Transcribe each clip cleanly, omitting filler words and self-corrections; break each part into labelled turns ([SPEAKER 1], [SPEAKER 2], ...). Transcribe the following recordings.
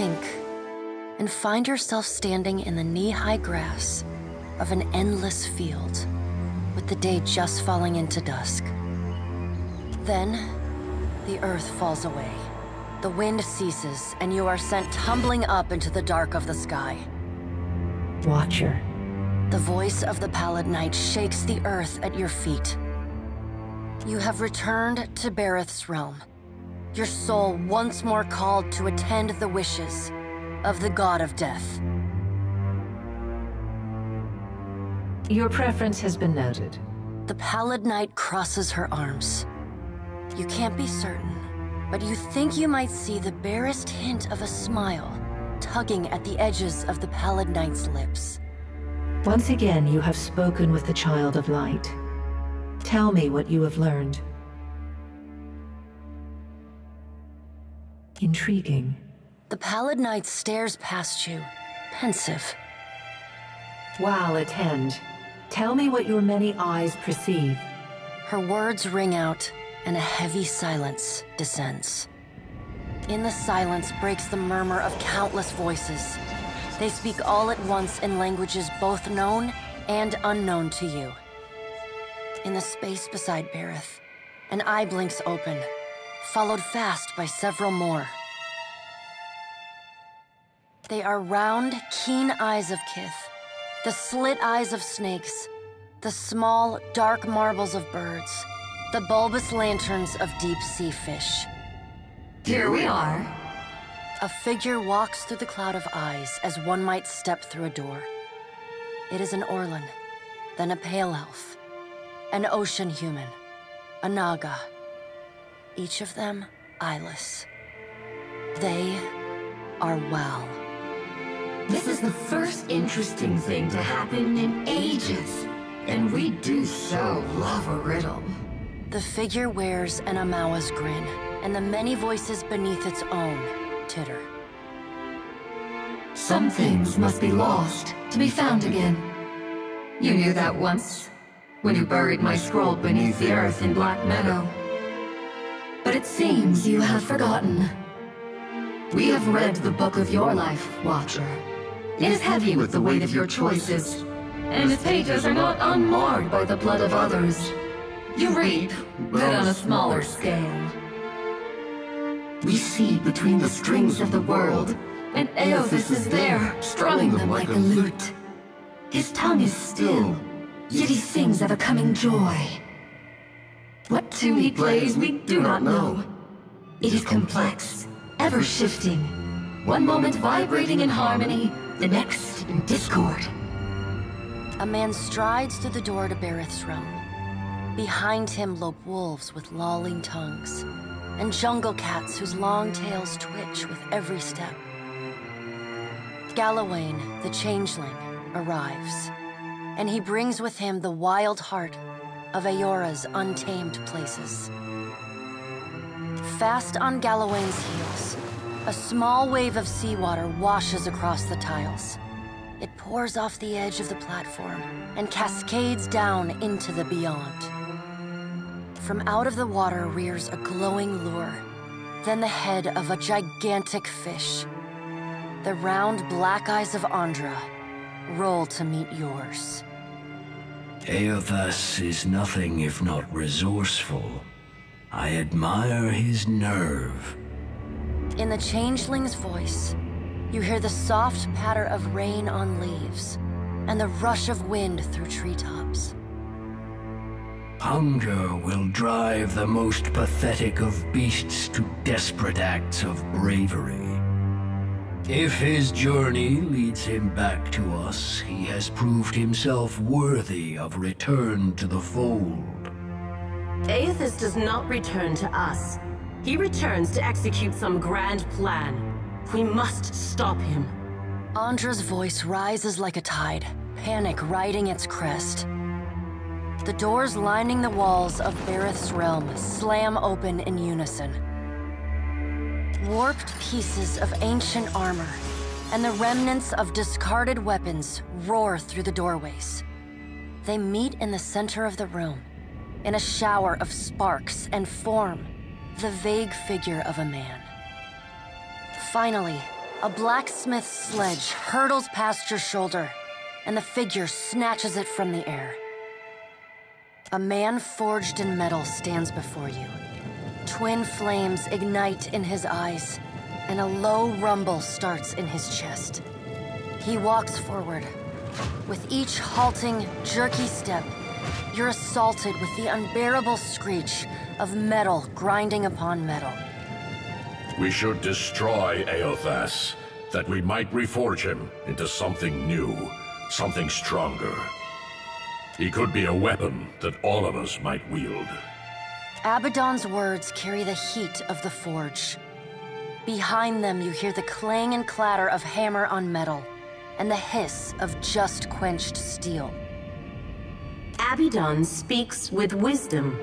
[SPEAKER 1] blink and find yourself standing in the knee-high grass of an endless field, with the day just falling into dusk. Then, the earth falls away. The wind ceases, and you are sent tumbling up into the dark of the sky.
[SPEAKER 2] Watcher.
[SPEAKER 1] The voice of the Pallid Knight shakes the earth at your feet. You have returned to Bareth's realm, your soul once more called to attend the wishes of the God of Death.
[SPEAKER 2] Your preference has been noted.
[SPEAKER 1] The Pallid Knight crosses her arms. You can't be certain, but you think you might see the barest hint of a smile tugging at the edges of the Pallid Knight's lips.
[SPEAKER 2] Once again, you have spoken with the Child of Light. Tell me what you have learned. Intriguing.
[SPEAKER 1] The Pallid Knight stares past you, pensive.
[SPEAKER 2] While attend. Tell me what your many eyes perceive.
[SPEAKER 1] Her words ring out, and a heavy silence descends. In the silence breaks the murmur of countless voices. They speak all at once in languages both known and unknown to you. In the space beside Bareth, an eye blinks open, followed fast by several more. They are round, keen eyes of Kith, the slit eyes of snakes, the small, dark marbles of birds, the bulbous lanterns of deep-sea fish.
[SPEAKER 3] Here we are.
[SPEAKER 1] A figure walks through the cloud of eyes as one might step through a door. It is an Orlan, then a pale elf, an ocean human, a Naga, each of them eyeless. They are well.
[SPEAKER 3] This is the first interesting thing to happen in ages, and we do so love a riddle.
[SPEAKER 1] The figure wears an Amawa's grin, and the many voices beneath its own titter.
[SPEAKER 3] Some things must be lost to be found again. You knew that once, when you buried my scroll beneath the earth in Black Meadow. But it seems you have forgotten. We have read the book of your life, Watcher. It is heavy with the weight of your choices, and its pages are not unmarred by the blood of others. You reap, but on a smaller scale. We see between the strings of the world, and Eothas is there, strumming them like a lute. His tongue is still, yet he sings of a coming joy. What tune he plays, we do not know. It is complex, ever-shifting. One moment vibrating in harmony, the next in discord.
[SPEAKER 1] A man strides through the door to Bareth's realm. Behind him lope wolves with lolling tongues, and jungle cats whose long tails twitch with every step. Galawain, the changeling, arrives, and he brings with him the wild heart of Aora's untamed places. Fast on Galawain's heels, a small wave of seawater washes across the tiles. It pours off the edge of the platform and cascades down into the beyond. From out of the water rears a glowing lure, then the head of a gigantic fish. The round black eyes of Andra roll to meet yours.
[SPEAKER 4] Eothas is nothing if not resourceful. I admire his nerve.
[SPEAKER 1] In the changeling's voice, you hear the soft patter of rain on leaves and the rush of wind through treetops.
[SPEAKER 4] Hunger will drive the most pathetic of beasts to desperate acts of bravery. If his journey leads him back to us, he has proved himself worthy of return to the fold.
[SPEAKER 5] Eothas does not return to us. He returns to execute some grand plan. We must stop him.
[SPEAKER 1] Andra's voice rises like a tide, panic riding its crest. The doors lining the walls of Bareth's realm slam open in unison. Warped pieces of ancient armor and the remnants of discarded weapons roar through the doorways. They meet in the center of the room, in a shower of sparks, and form the vague figure of a man. Finally, A blacksmith's sledge hurtles past your shoulder, and the figure snatches it from the air. A man forged in metal stands before you. Twin flames ignite in his eyes, and a low rumble starts in his chest. He walks forward. With each halting, jerky step, you're assaulted with the unbearable screech of metal grinding upon metal.
[SPEAKER 6] We should destroy Eothas, that we might reforge him into something new, something stronger. He could be a weapon that all of us might wield.
[SPEAKER 1] Abaddon's words carry the heat of the forge. Behind them you hear the clang and clatter of hammer on metal, and the hiss of just quenched steel.
[SPEAKER 5] Abaddon speaks with wisdom.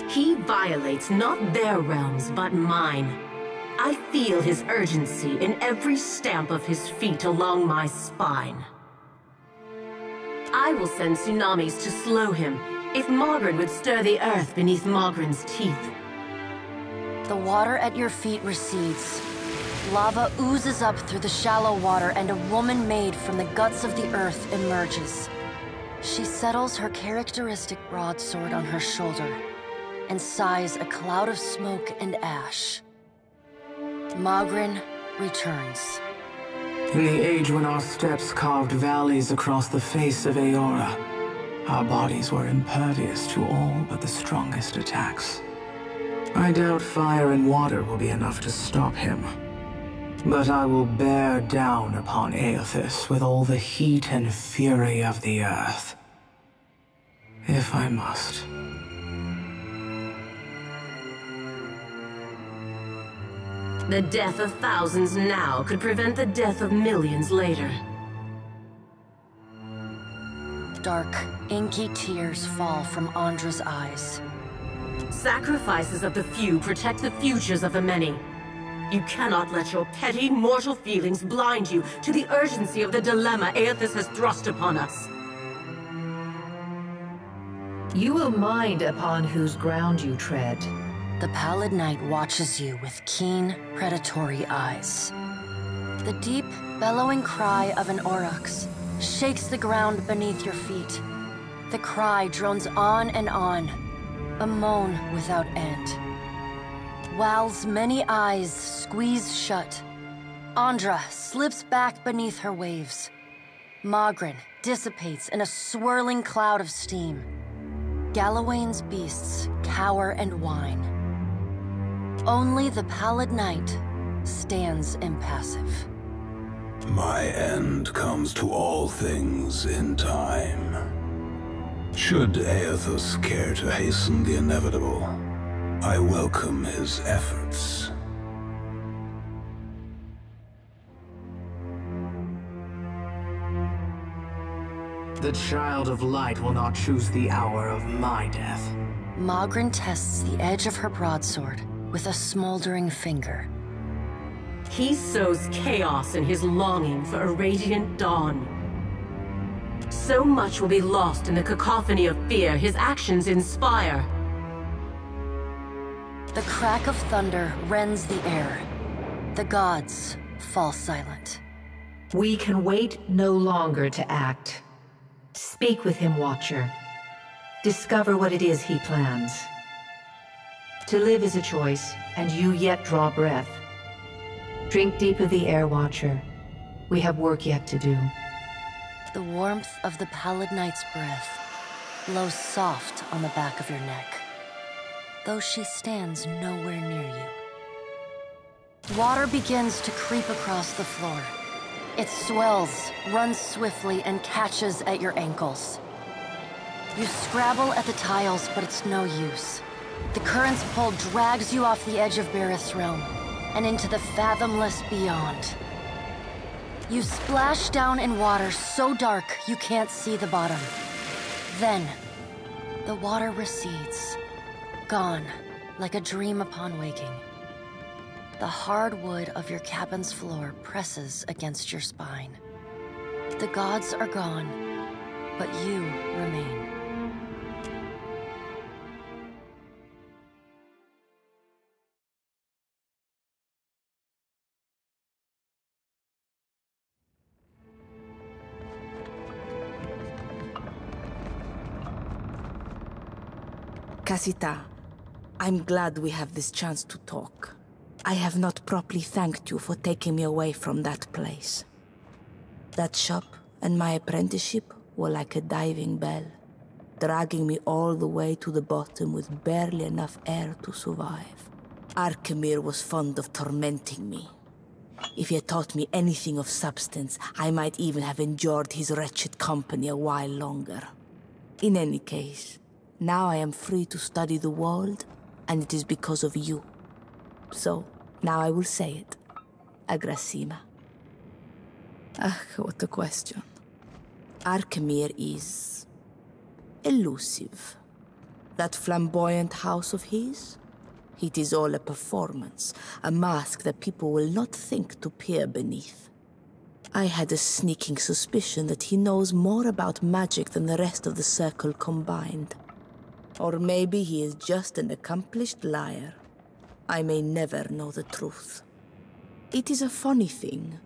[SPEAKER 5] He violates not their realms, but mine. I feel his urgency in every stamp of his feet along my spine. I will send tsunamis to slow him, if Mogren would stir the earth beneath Mogren's teeth.
[SPEAKER 1] The water at your feet recedes. Lava oozes up through the shallow water, and a woman made from the guts of the earth emerges. She settles her characteristic broadsword on her shoulder, and sighs a cloud of smoke and ash. Mogren returns.
[SPEAKER 7] In the age when our steps carved valleys across the face of Eora, our bodies were impervious to all but the strongest attacks. I doubt fire and water will be enough to stop him. But I will bear down upon Eothas with all the heat and fury of the earth. If I must.
[SPEAKER 5] The death of thousands now could prevent the death of millions later.
[SPEAKER 1] Dark, inky tears fall from Andra's eyes.
[SPEAKER 5] Sacrifices of the few protect the futures of the many. You cannot let your petty mortal feelings blind you to the urgency of the dilemma Eothas has thrust upon us.
[SPEAKER 2] You will mind upon whose ground you tread.
[SPEAKER 1] The Pallid Knight watches you with keen, predatory eyes. The deep, bellowing cry of an aurochs shakes the ground beneath your feet. The cry drones on and on, a moan without end. Wal's many eyes squeeze shut. Andra slips back beneath her waves. Mogren dissipates in a swirling cloud of steam. Galawain's beasts cower and whine. Only the Pallid Knight stands impassive.
[SPEAKER 8] My end comes to all things in time. Should Eothas care to hasten the inevitable, I welcome his efforts.
[SPEAKER 7] The Child of Light will not choose the hour of my death.
[SPEAKER 1] Mogren tests the edge of her broadsword with a smoldering finger.
[SPEAKER 5] He sows chaos in his longing for a radiant dawn. So much will be lost in the cacophony of fear his actions inspire.
[SPEAKER 1] The crack of thunder rends the air. The gods fall silent.
[SPEAKER 2] We can wait no longer to act. Speak with him, Watcher. Discover what it is he plans. To live is a choice, and you yet draw breath. Drink deep of the air, Watcher. We have work yet to do.
[SPEAKER 1] The warmth of the Pallid Knight's breath blows soft on the back of your neck, though she stands nowhere near you. Water begins to creep across the floor. It swells, runs swiftly, and catches at your ankles. You scrabble at the tiles, but it's no use. The current's pull drags you off the edge of Barith's realm, and into the fathomless beyond. You splash down in water so dark you can't see the bottom. Then, the water recedes, gone like a dream upon waking. The hard wood of your cabin's floor presses against your spine. The gods are gone, but you remain.
[SPEAKER 9] Casita, I'm glad we have this chance to talk. I have not properly thanked you for taking me away from that place. That shop and my apprenticeship were like a diving bell, dragging me all the way to the bottom with barely enough air to survive. Arkemir was fond of tormenting me. If he had taught me anything of substance, I might even have endured his wretched company a while longer. In any case, now I am free to study the world, and it is because of you. So, now I will say it. Agrasima. Ah, what a question. Arkemir is elusive. That flamboyant house of his? It is all a performance, a mask that people will not think to peer beneath. I had a sneaking suspicion that he knows more about magic than the rest of the Circle combined. Or maybe he is just an accomplished liar. I may never know the truth. It is a funny thing.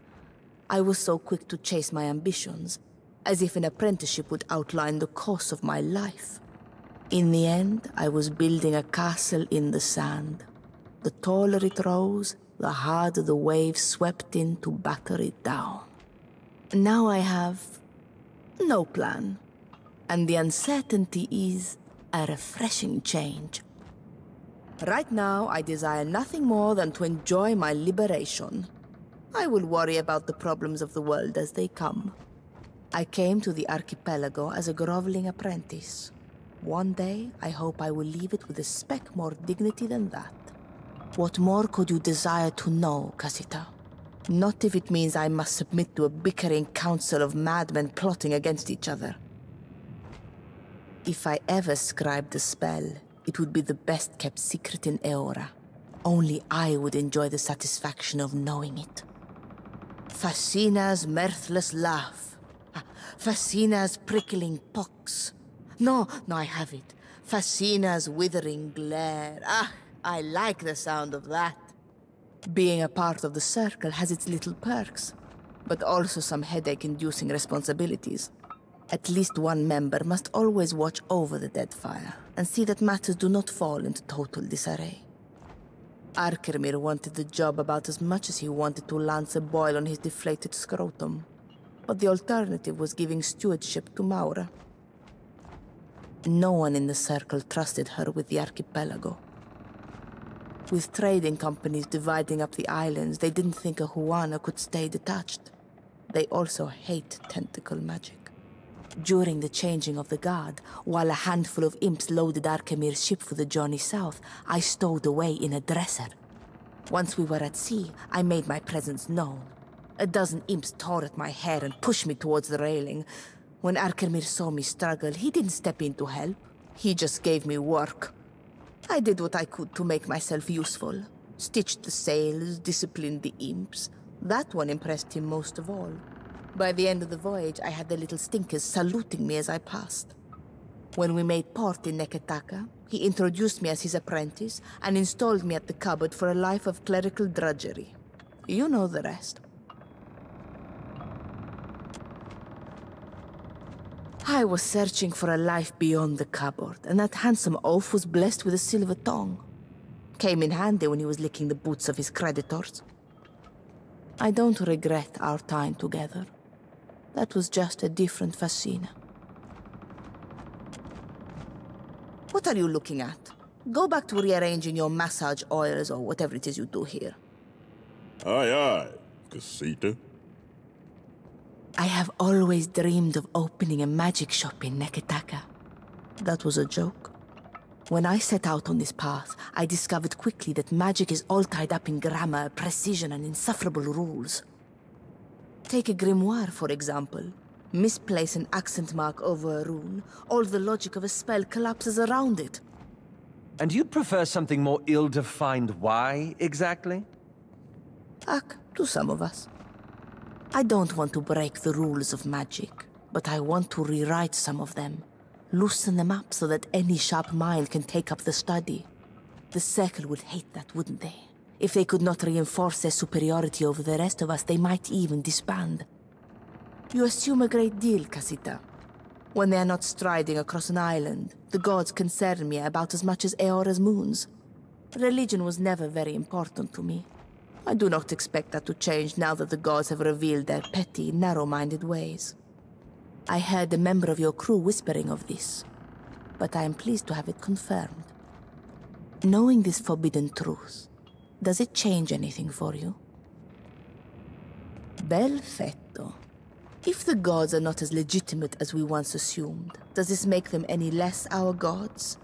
[SPEAKER 9] I was so quick to chase my ambitions, as if an apprenticeship would outline the course of my life. In the end, I was building a castle in the sand. The taller it rose, the harder the waves swept in to batter it down. Now I have no plan, and the uncertainty is a refreshing change. Right now, I desire nothing more than to enjoy my liberation. I will worry about the problems of the world as they come. I came to the archipelago as a groveling apprentice. One day, I hope I will leave it with a speck more dignity than that. What more could you desire to know, Casita? Not if it means I must submit to a bickering council of madmen plotting against each other. If I ever scribed a spell, it would be the best-kept secret in Eora. Only I would enjoy the satisfaction of knowing it. Fascina's mirthless laugh. Fascina's prickling pox. No, I have it. Fascina's withering glare. I like the sound of that. Being a part of the Circle has its little perks, but also some headache-inducing responsibilities. At least one member must always watch over the Deadfire and see that matters do not fall into total disarray. Arkemir wanted the job about as much as he wanted to lance a boil on his deflated scrotum, but the alternative was giving stewardship to Maura. No one in the Circle trusted her with the archipelago. With trading companies dividing up the islands, they didn't think a Huana could stay detached. They also hate tentacle magic. During the changing of the guard, while a handful of imps loaded Arkemir's ship for the journey south, I stowed away in a dresser. Once we were at sea, I made my presence known. A dozen imps tore at my hair and pushed me towards the railing. When Arkemir saw me struggle, he didn't step in to help. He just gave me work. I did what I could to make myself useful. Stitched the sails, disciplined the imps. That one impressed him most of all. By the end of the voyage, I had the little stinkers saluting me as I passed. When we made port in Neketaka, he introduced me as his apprentice and installed me at the cupboard for a life of clerical drudgery. You know the rest. I was searching for a life beyond the cupboard, and that handsome oaf was blessed with a silver tongue. Came in handy when he was licking the boots of his creditors. I don't regret our time together. That was just a different Fascina. What are you looking at? Go back to rearranging your massage oils or whatever it is you do here.
[SPEAKER 10] Aye, Casita.
[SPEAKER 9] I have always dreamed of opening a magic shop in Neketaka. That was a joke. When I set out on this path, I discovered quickly that magic is all tied up in grammar, precision, and insufferable rules. Take a grimoire, for example. Misplace an accent mark over a rune, all the logic of a spell collapses around it.
[SPEAKER 11] And you'd prefer something more ill-defined why, exactly?
[SPEAKER 9] To some of us. I don't want to break the rules of magic, but I want to rewrite some of them. Loosen them up so that any sharp mind can take up the study. The Circle would hate that, wouldn't they? If they could not reinforce their superiority over the rest of us, they might even disband. You assume a great deal, Casita. When they are not striding across an island, the gods concern me about as much as Eora's moons. Religion was never very important to me. I do not expect that to change now that the gods have revealed their petty, narrow-minded ways. I heard a member of your crew whispering of this, but I am pleased to have it confirmed. Knowing this forbidden truth, does it change anything for you? Belfetto. If the gods are not as legitimate as we once assumed, does this make them any less our gods?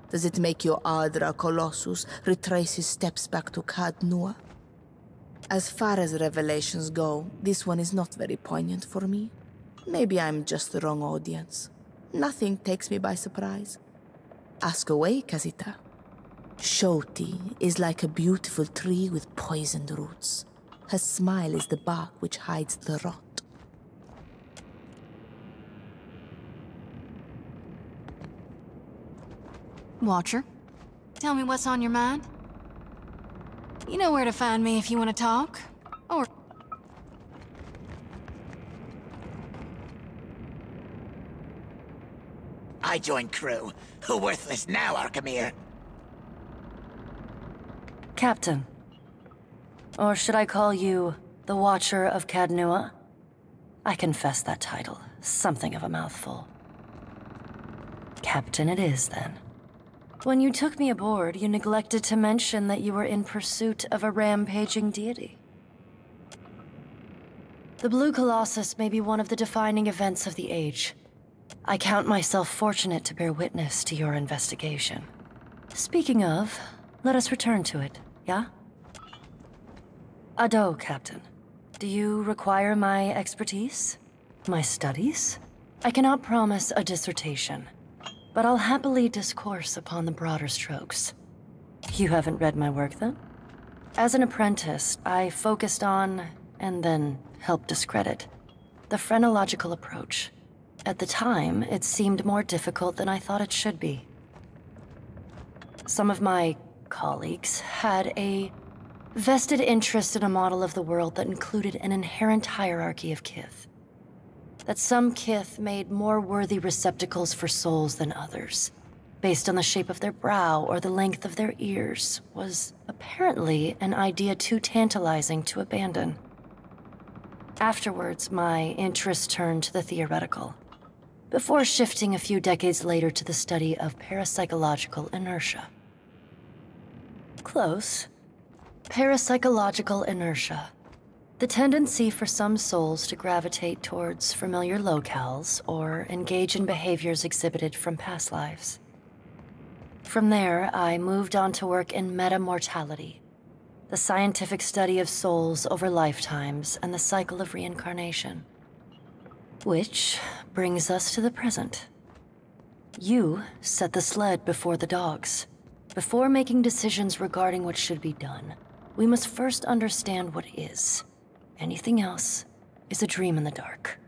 [SPEAKER 9] Does it make your Adra Colossus retrace his steps back to Cadnua? As far as revelations go, this one is not very poignant for me. Maybe I'm just the wrong audience. Nothing takes me by surprise. Ask away, Casita. Shoti is like a beautiful tree with poisoned roots. Her smile is the bark which hides the rot.
[SPEAKER 12] Watcher, tell me what's on your mind. You know where to find me if you want to talk, or...
[SPEAKER 13] I join crew. Who worthless now, Arkamir?
[SPEAKER 1] Captain. Or should I call you the Watcher of Cadnua? I confess that title. Something of a mouthful. Captain it is, then. When you took me aboard, you neglected to mention that you were in pursuit of a rampaging deity. The Blue Colossus may be one of the defining events of the age. I count myself fortunate to bear witness to your investigation. Speaking of, let us return to it, yeah? Ado, Captain. Do you require my expertise? My studies? I cannot promise a dissertation, but I'll happily discourse upon the broader strokes. You haven't read my work, then? As an apprentice, I focused on, and then helped discredit, the phrenological approach. At the time, it seemed more difficult than I thought it should be. Some of my colleagues had a vested interest in a model of the world that included an inherent hierarchy of kith. That some kith made more worthy receptacles for souls than others, based on the shape of their brow or the length of their ears, was apparently an idea too tantalizing to abandon. Afterwards, my interest turned to the theoretical, before shifting a few decades later to the study of parapsychological inertia. Close. Parapsychological inertia. The tendency for some souls to gravitate towards familiar locales or engage in behaviors exhibited from past lives. From there, I moved on to work in metamortality, the scientific study of souls over lifetimes and the cycle of reincarnation. Which brings us to the present. You set the sled before the dogs. Before making decisions regarding what should be done, we must first understand what is. Anything else is a dream in the dark.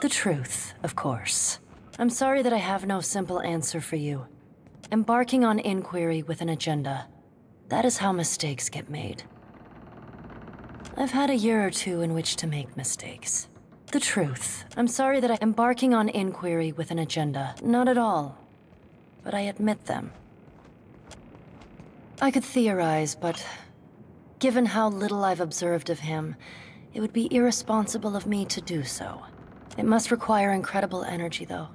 [SPEAKER 1] The truth, of course. I'm sorry that I have no simple answer for you. Embarking on inquiry with an agenda. That is how mistakes get made. I've had a year or two in which to make mistakes. The truth. I'm sorry that I'm embarking on inquiry with an agenda. Not at all. But I admit them. I could theorize, but given how little I've observed of him, it would be irresponsible of me to do so. It must require incredible energy, though.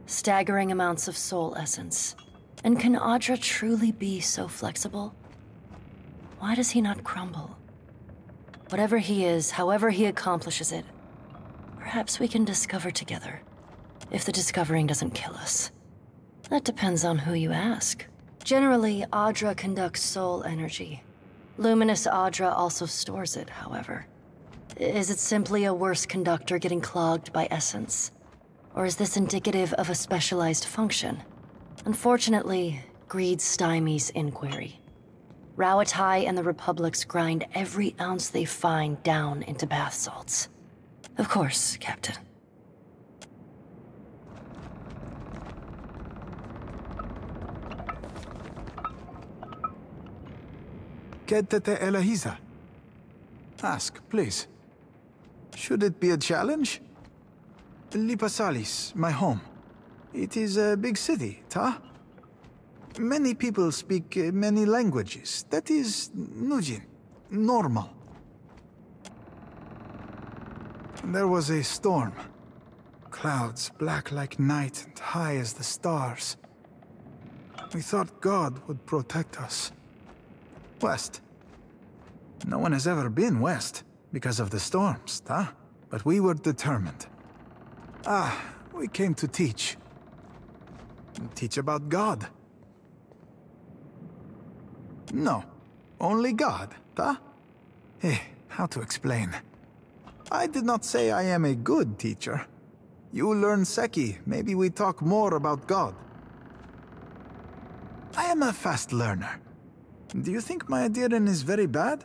[SPEAKER 1] Staggering amounts of soul essence. And can Adra truly be so flexible? Why does he not crumble? Whatever he is, however he accomplishes it, perhaps we can discover together, if the discovering doesn't kill us. That depends on who you ask. Generally, Adra conducts soul energy. Luminous Adra also stores it, however. Is it simply a worse conductor getting clogged by essence? Or is this indicative of a specialized function? Unfortunately, greed stymies inquiry. Rawatai and the Republics grind every ounce they find down into bath salts. Of course, Captain.
[SPEAKER 14] Kedete Elahiza. Ask, please. Should it be a challenge? Lipasalis, my home. It is a big city, ta? Many people speak many languages. That is Nujin, normal. There was a storm. Clouds black like night and high as the stars. We thought God would protect us. West. No one has ever been west because of the storms, ta? But we were determined. We came to teach. Teach about God. No, only God, ta? How to explain? I did not say I am a good teacher. You learn Seki, maybe we talk more about God. I am a fast learner. Do you think my Adiran is very bad?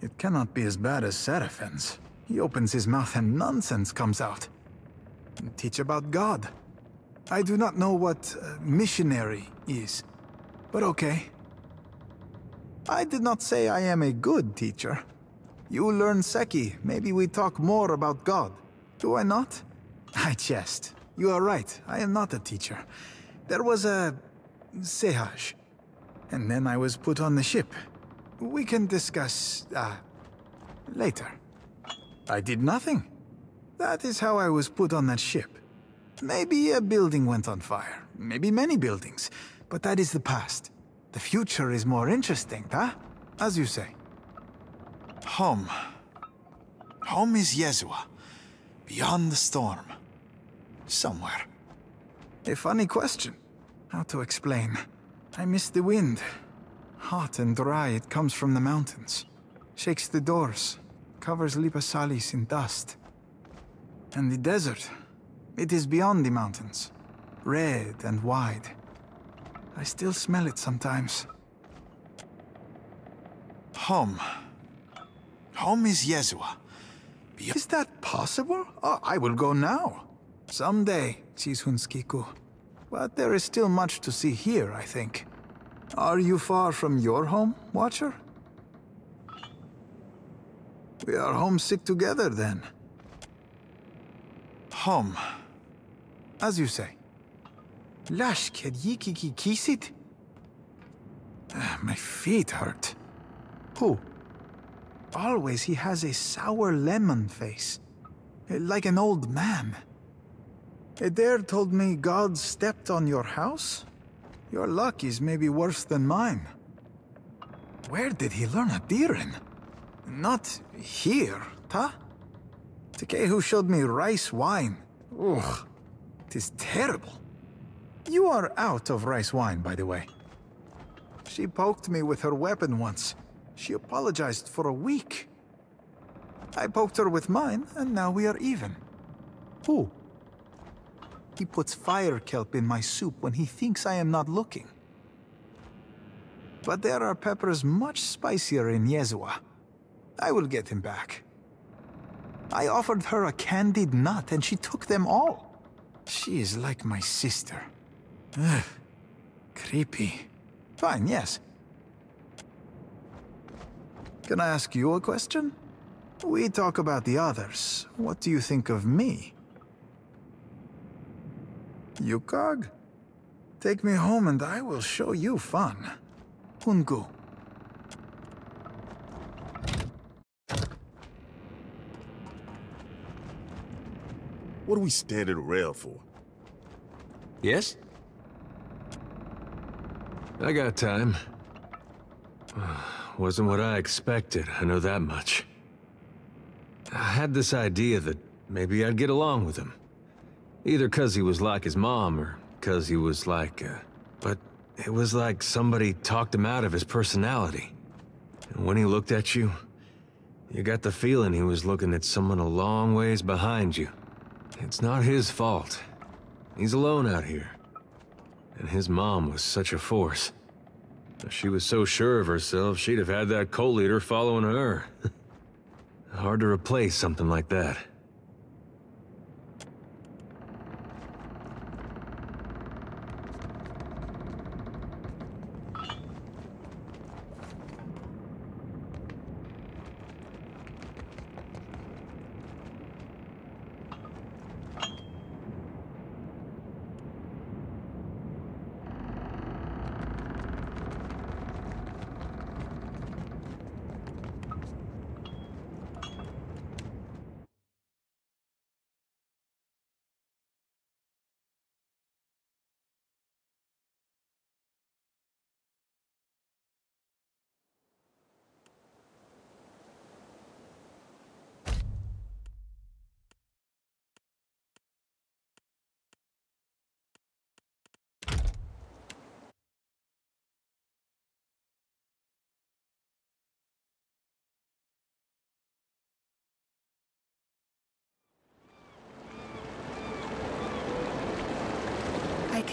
[SPEAKER 14] It cannot be as bad as Seraphin's. He opens his mouth and nonsense comes out. Teach about God. I do not know what missionary is, but okay. I did not say I am a good teacher. You learn Seki, maybe we talk more about God. Do I not? I jest. You are right, I am not a teacher. There was a sehaj, and then I was put on the ship. We can discuss, later. I did nothing. That is how I was put on that ship. Maybe a building went on fire, maybe many buildings, but that is the past. The future is more interesting, huh? As you say. Home. Home is Yezua, beyond the storm. Somewhere. A funny question. How to explain? I miss the wind. Hot and dry, it comes from the mountains. Shakes the doors, covers Lipasalis in dust. And the desert, it is beyond the mountains. Red and wide. I still smell it sometimes. Home. Home is Yezua. Is that possible? Oh, I will go now. Someday, Chizunskiku. But there is still much to see here, I think. Are you far from your home, Watcher? We are homesick together, then. Home. As you say. Lash Kedyiki Kisit? My feet hurt. Who? Always he has a sour lemon face. Like an old man. Adair told me God stepped on your house? Your luck is maybe worse than mine. Where did he learn Adiran? Not here, ta? Tekehu showed me rice wine. Ugh, it is terrible. You are out of rice wine, by the way. She poked me with her weapon once. She apologized for a week. I poked her with mine, and now we are even. Who? He puts fire kelp in my soup when he thinks I am not looking. But there are peppers much spicier in Yezua. I will get him back. I offered her a candied nut and she took them all. She is like my sister. Ugh. Creepy. Fine, yes. Can I ask you a question? We talk about the others. What do you think of me? Yukag? Take me home and I will show you fun. Hungu.
[SPEAKER 10] What are we standing around for?
[SPEAKER 15] Yes? I got time. Wasn't what I expected, I know that much. I had this idea that maybe I'd get along with him. Either 'cause he was like his mom, or 'cause he was like, But it was like somebody talked him out of his personality. And when he looked at you, you got the feeling he was looking at someone a long ways behind you. It's not his fault. He's alone out here. And his mom was such a force. If she was so sure of herself, she'd have had that co-leader following her. Hard to replace something like that.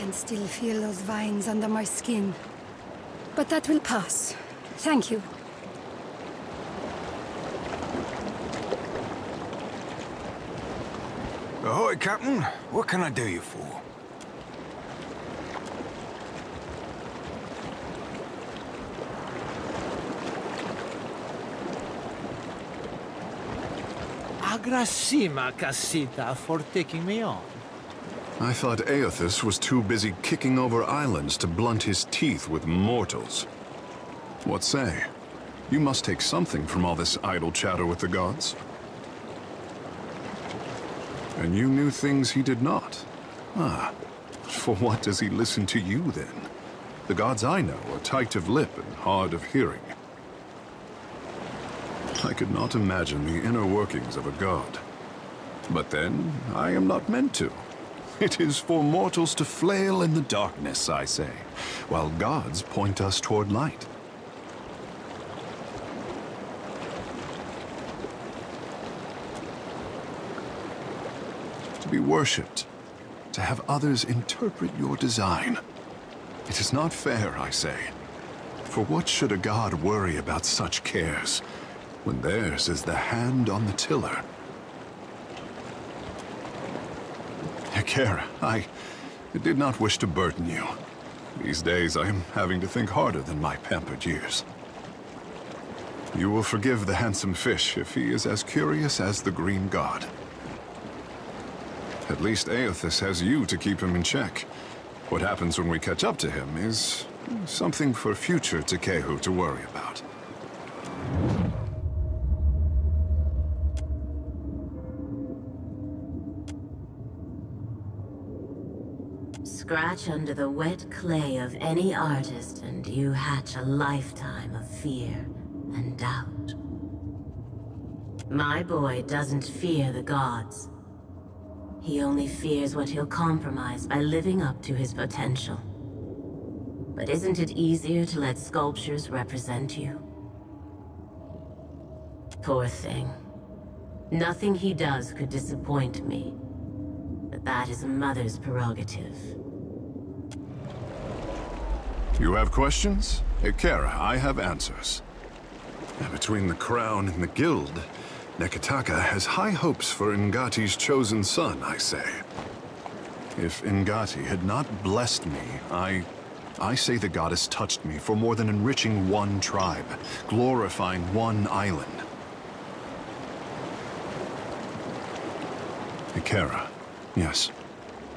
[SPEAKER 16] can still feel those vines under my skin. But that will pass. Thank you.
[SPEAKER 17] Ahoy, Captain. What can I do you for?
[SPEAKER 18] Agrasima, Casita, for taking me on.
[SPEAKER 19] I thought Aethys was too busy kicking over islands to blunt his teeth with mortals. What say? You must take something from all this idle chatter with the gods. And you knew things he did not. Ah, for what does he listen to you then? The gods I know are tight of lip and hard of hearing. I could not imagine the inner workings of a god. But then, I am not meant to. It is for mortals to flail in the darkness, I say, while gods point us toward light. To be worshipped, to have others interpret your design. It is not fair, I say. For what should a god worry about such cares, when theirs is the hand on the tiller? Kara, I did not wish to burden you. These days I am having to think harder than my pampered years. You will forgive the handsome fish if he is as curious as the green god. At least Aethys has you to keep him in check. What happens when we catch up to him is something for future Tekehu to worry about.
[SPEAKER 5] Scratch under the wet clay of any artist and you hatch a lifetime of fear and doubt. My boy doesn't fear the gods. He only fears what he'll compromise by living up to his potential. But isn't it easier to let sculptures represent you? Poor thing. Nothing he does could disappoint me. But that is a mother's prerogative.
[SPEAKER 19] You have questions? Kara, I have answers. Between the crown and the guild, Nekataka has high hopes for Ngati's chosen son, I say. If Ngati had not blessed me, I say the goddess touched me for more than enriching one tribe, glorifying one island. Kara, yes.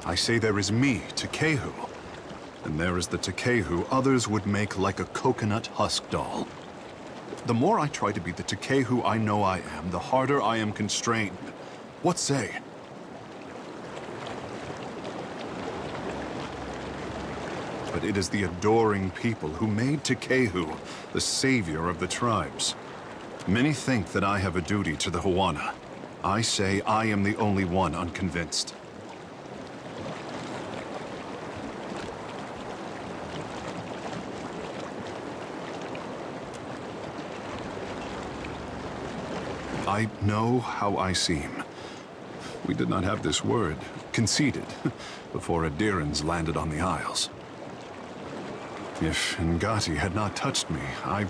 [SPEAKER 19] I say there is me, Tekehu. And there is the Tekehu others would make like a coconut husk doll. The more I try to be the Tekehu I know I am, the harder I am constrained. What say? But it is the adoring people who made Tekehu the savior of the tribes. Many think that I have a duty to the Huana. I say I am the only one unconvinced. I know how I seem. We did not have this word, conceded, before Adirans landed on the Isles. If Ngati had not touched me, I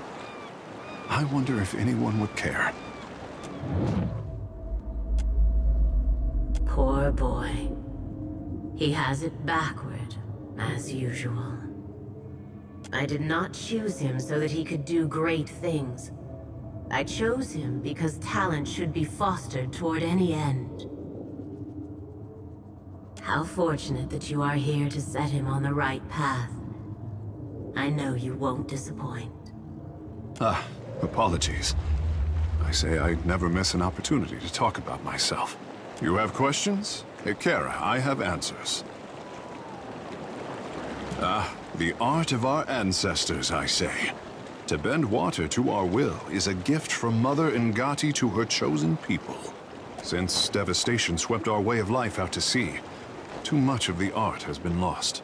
[SPEAKER 19] wonder if anyone would care.
[SPEAKER 5] Poor boy. He has it backward, as usual. I did not choose him so that he could do great things. I chose him because talent should be fostered toward any end. How fortunate that you are here to set him on the right path. I know you won't disappoint.
[SPEAKER 19] Apologies. I say I never miss an opportunity to talk about myself. You have questions? Kara, I have answers. The art of our ancestors, I say. To bend water to our will is a gift from Mother Ngati to her chosen people. Since devastation swept our way of life out to sea, too much of the art has been lost.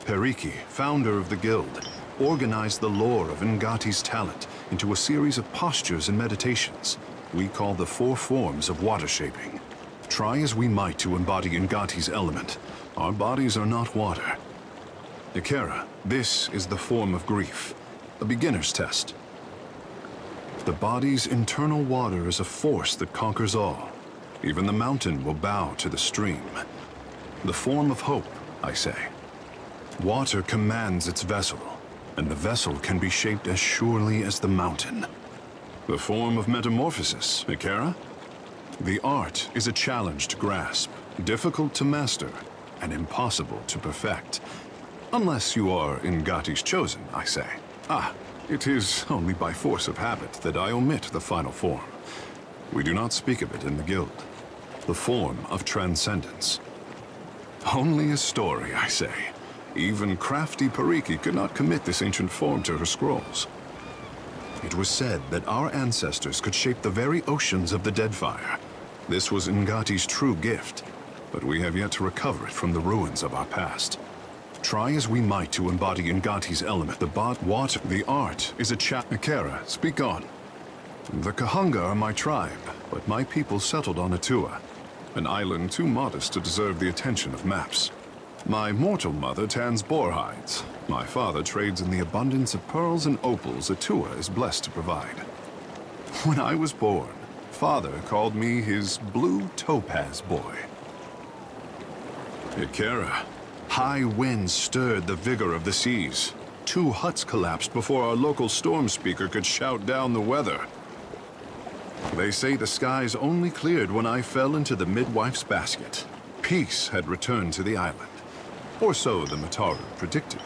[SPEAKER 19] Periki, founder of the guild, organized the lore of Ngati's talent into a series of postures and meditations we call the 4 forms of water shaping. Try as we might to embody Ngati's element, our bodies are not water. Ikera, this is the form of grief, a beginner's test. The body's internal water is a force that conquers all. Even the mountain will bow to the stream. The form of hope, I say. Water commands its vessel, and the vessel can be shaped as surely as the mountain. The form of metamorphosis, Ikera? The art is a challenge to grasp, difficult to master, and impossible to perfect. Unless you are Ngati's chosen, I say. Ah, it is only by force of habit that I omit the final form. We do not speak of it in the guild. The form of transcendence. Only a story, I say. Even crafty Pariki could not commit this ancient form to her scrolls. It was said that our ancestors could shape the very oceans of the Deadfire. This was Ngati's true gift, but we have yet to recover it from the ruins of our past. Try as we might to embody Ngati's element, the art is a Ikera, speak on. The Kahunga are my tribe, but my people settled on Atua, an island too modest to deserve the attention of maps. My mortal mother tans boar hides. My father trades in the abundance of pearls and opals Atua is blessed to provide. When I was born, Father called me his blue topaz boy. Ikera, high winds stirred the vigor of the seas. 2 huts collapsed before our local storm speaker could shout down the weather. They say the skies only cleared when I fell into the midwife's basket. Peace had returned to the island. Or so the Mataru predicted.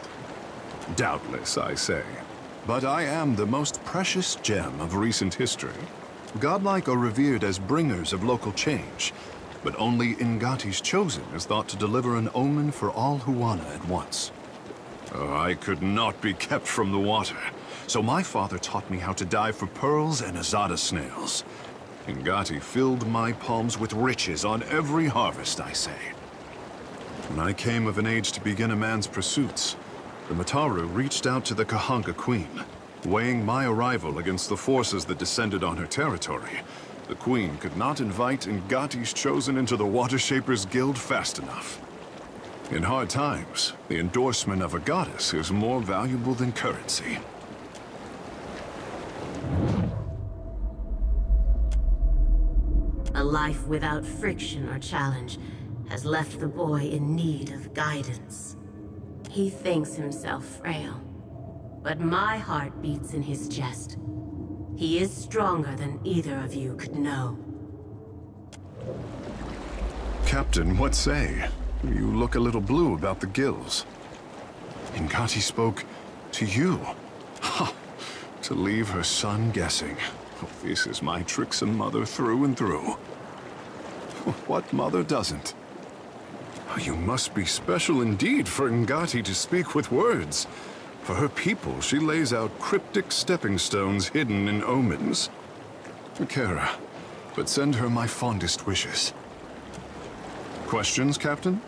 [SPEAKER 19] Doubtless, I say. But I am the most precious gem of recent history. Godlike are revered as bringers of local change, but only Ngati's chosen is thought to deliver an omen for all Huana at once. Oh, I could not be kept from the water, so my father taught me how to dive for pearls and azada snails. Ngati filled my palms with riches on every harvest, I say. When I came of an age to begin a man's pursuits, the Mataru reached out to the Kahunga Queen, weighing my arrival against the forces that descended on her territory. The Queen could not invite Ngati's chosen into the Water Shapers Guild fast enough. In hard times, the endorsement of a goddess is more valuable than currency.
[SPEAKER 5] A life without friction or challenge has left the boy in need of guidance. He thinks himself frail, but my heart beats in his chest. He is stronger than either of you could know.
[SPEAKER 19] Captain, what say? You look a little blue about the gills. Ngati spoke to you. Ha! To leave her son guessing. Oh, this is my tricksome mother through and through. What mother doesn't? Oh, you must be special indeed for Ngati to speak with words. For her people, she lays out cryptic stepping stones hidden in omens. Ikera, but send her my fondest wishes. Questions, Captain?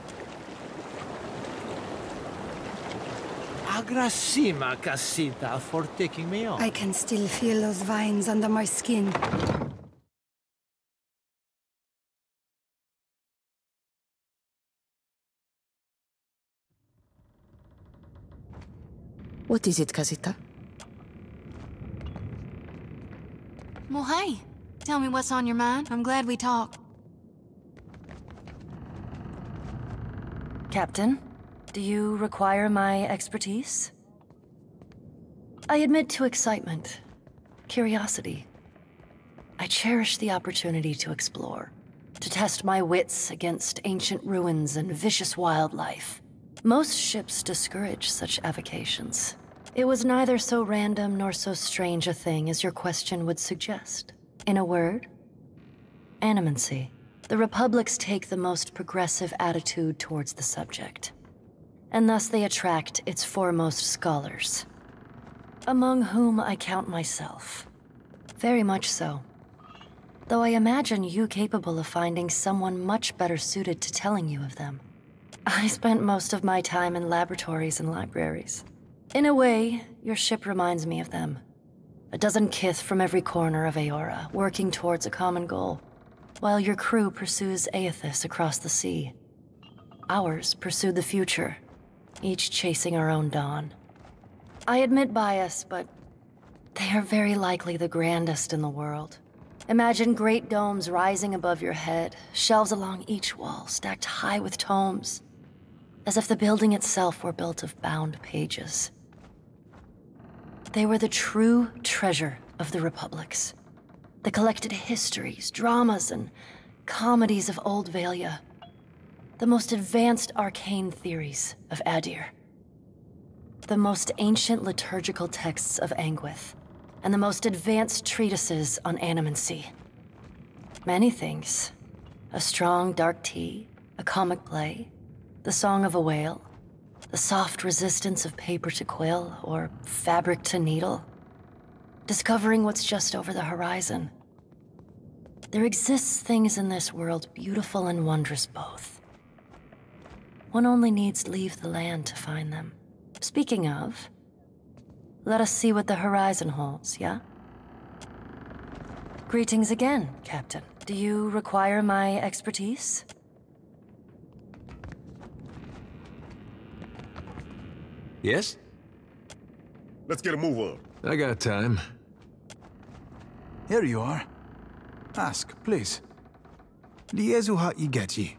[SPEAKER 18] Agrasima, Casita, for taking me on.
[SPEAKER 16] I can still feel those vines under my skin.
[SPEAKER 9] What is it, Casita?
[SPEAKER 12] Well, hey. Tell me what's on your mind. I'm glad we talked.
[SPEAKER 1] Captain, do you require my expertise? I admit to excitement, curiosity. I cherish the opportunity to explore, to test my wits against ancient ruins and vicious wildlife. Most ships discourage such avocations. It was neither so random nor so strange a thing as your question would suggest. In a word, animancy. The Republics take the most progressive attitude towards the subject, and thus they attract its foremost scholars, among whom I count myself. Very much so. Though I imagine you capable of finding someone much better suited to telling you of them. I spent most of my time in laboratories and libraries. In a way, your ship reminds me of them. A dozen kith from every corner of Aora, working towards a common goal, while your crew pursues Aethys across the sea. Ours pursued the future, each chasing our own dawn. I admit bias, but they are very likely the grandest in the world. Imagine great domes rising above your head, shelves along each wall, stacked high with tomes, as if the building itself were built of bound pages. They were the true treasure of the republics. The collected histories, dramas, and comedies of Old Valia. The most advanced arcane theories of Adir. The most ancient liturgical texts of Anguith. And the most advanced treatises on animancy. Many things. A strong dark tea, a comic play, the song of a whale, the soft resistance of paper to quill, or fabric to needle. Discovering what's just over the horizon. There exists things in this world beautiful and wondrous both. One only needs leave the land to find them. Speaking of, let us see what the horizon holds, yeah? Greetings again, Captain. Do you require my expertise?
[SPEAKER 15] Yes?
[SPEAKER 10] Let's get a move on.
[SPEAKER 15] I got time.
[SPEAKER 14] Here you are. Ask, please. Liezuha Igechi.